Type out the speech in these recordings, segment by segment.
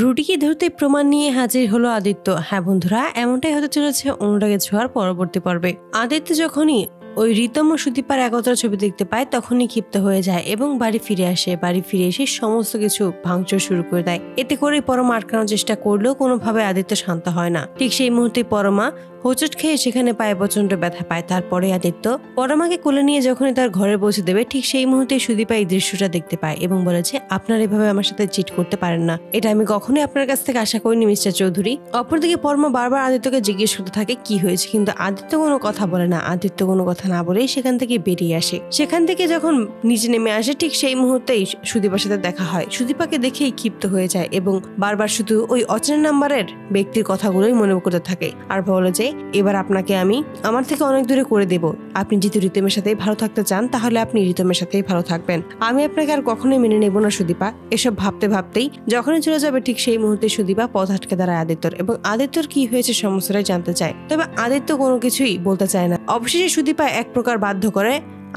রুটিকে ধরতে প্রমাণ নিয়ে হাজির হলো আদিত্য। হ্যাঁ বন্ধুরা, এমনটাই হতে চলেছে অনুরাগের ছোঁয়ার পরবর্তী পর্বে। আদিত্য যখনই ওই রিতম ও সুদীপার একত্র ছবি দেখতে পায় তখনই ক্ষিপ্ত হয়ে যায় এবং বাড়ি ফিরে আসে। বাড়ি ফিরে এসে সমস্ত কিছু ভাঙচুর শুরু করে দেয়। এতে করে পরমা আটকানোর চেষ্টা করলেও কোনোভাবে আদিত্য শান্ত হয় না। ঠিক সেই মুহূর্তে পরমা হোঁচট খেয়ে সেখানে পায়ে প্রচন্ড ব্যথা পায়। তারপরে আদিত্য পরমাকে কোলে নিয়ে যখনই তার ঘরে পৌঁছে দেবে ঠিক সেই মুহূর্তে সুদীপা এই দৃশ্যটা দেখতে পায় এবং বলেছে, আপনার এভাবে আমার সাথে চিট করতে পারেন না, এটা আমি কখনোই আপনার কাছ থেকে আশা করিনি মিস্টার চৌধুরী। অপরদিকে পরমা বারবার আদিত্যকে জিজ্ঞেস করতে থাকে কি হয়েছে, কিন্তু আদিত্য কোনো কথা বলে না। আদিত্য কোনো কথা না বলেই সেখান থেকে বেরিয়ে আসে। সেখান থেকে যখন নিচে নেমে আসে ঠিক সেই মুহূর্তেই সুদীপার সাথে দেখা হয়। সুদীপাকে দেখেই ক্ষিপ্ত হয়ে যায় এবং বারবার শুধু ওই অচেনা নাম্বারের ব্যক্তির কথাগুলোই মনে করতে থাকে আর বলে যে, এবার আপনাকে আমি আমার থেকে অনেক দূরে করে দেব। আপনি যেহেতু রিতমের সাথেই ভালো থাকতে চান তাহলে আপনি রিতমের সাথেই ভালো থাকবেন। আমি আপনাকে আর কখনোই মেনে নেব না সুদীপা। এসব ভাবতে ভাবতেই যখনই চলে যাবে ঠিক সেই মুহূর্তে সুদীপা পথ আটকে দাঁড়ায় আদিত্যর এবং আদিত্যর কি হয়েছে সমস্তটাই জানতে চায়। তবে আদিত্য কোনো কিছুই বলতে চায় না। অবশেষে সুদীপা এক প্রকার বাধ্য করে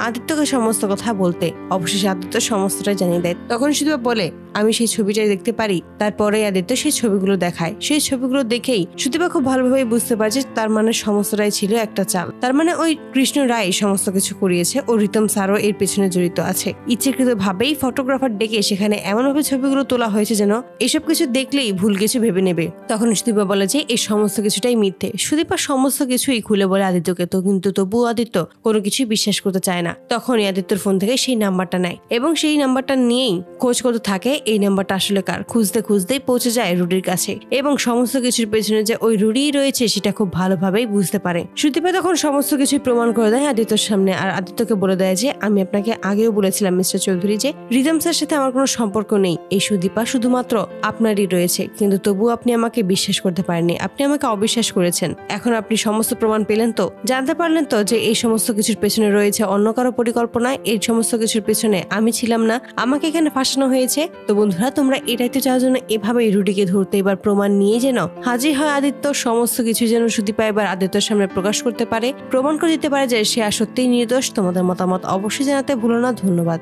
আদিত্যকে সমস্ত কথা বলতে। অবশেষে আদিত্য সমস্তটাই জানিয়ে দেয়। তখন সুদীপা বলে, আমি সেই ছবিটাই দেখতে পারি। তারপরে আদিত্য সেই ছবিগুলো দেখায়। সেই ছবিগুলো দেখেই সুদীপা খুব ভালোভাবে বুঝতে পারছে তার মানে সমস্তটাই ছিল একটা চাল। তার মানে ওই কৃষ্ণ রায় সমস্ত কিছু করিয়েছে ও রিতম স্যারও এর পেছনে জড়িত আছে। ইচ্ছাকৃত ভাবেই ফটোগ্রাফার ডেকে সেখানে এমনভাবে ছবিগুলো তোলা হয়েছে যেন এসব কিছু দেখলেই ভুল কিছু ভেবে নেবে। তখন সুদীপা বলে যে এই সমস্ত কিছুটাই মিথ্যে। সুদীপা সমস্ত কিছুই খুলে বলে আদিত্যকে, তো কিন্তু তবুও আদিত্য কোনো কিছুই বিশ্বাস করতে চায় না। তখনই আদিত্যর ফোন থেকে সেই নাম্বারটা নেয় এবং সেই নাম্বারটা নিয়েই খোঁজ করতে থাকে এই নাম্বারটা আসলে কার। খুঁজতে খুঁজতেই পৌঁছে যায় রুডির কাছে এবং সমস্ত কিছুর পেছনে যে ওই রুডিই রয়েছে সেটা খুব ভালোভাবেই বুঝতে পারে। সুদীপা তখন সমস্ত কিছুই প্রমাণ করে দেয় আদিত্যর সামনে আর আদিত্যকে বলে দেয় যে, আমি আপনাকে আগেও বলেছিলাম মিস্টার চৌধুরী যে রিতম স্যার সাথে আমার কোনো সম্পর্ক নেই। এই সুদীপা শুধুমাত্র আপনারই রয়েছে, কিন্তু তবুও আপনি আমাকে বিশ্বাস করতে পারেননি। আপনি আমাকে অবিশ্বাস করেছেন। এখন আপনি সমস্ত প্রমাণ পেলেন তো, জানতে পারলেন তো যে এই সমস্ত কিছুর পেছনে রয়েছে অন্য কারো পরিকল্পনা। এই সমস্ত কিছুর পেছনে আমি ছিলাম না, আমাকে এখানে ফাঁসানো হয়েছে। তো বন্ধুরা, তোমরা এটাই তো চাওয়ার জন্য এভাবেই রুডিকে ধরতে এবার প্রমাণ নিয়ে যেন হাজির হয় আদিত্য। সমস্ত কিছু যেন সুদীপা এবার আদিত্যের সামনে প্রকাশ করতে পারে, প্রমাণ করে দিতে পারে যে সে সত্যিই নির্দোষ। তোমাদের মতামত অবশ্যই জানাতে ভুলো না। ধন্যবাদ।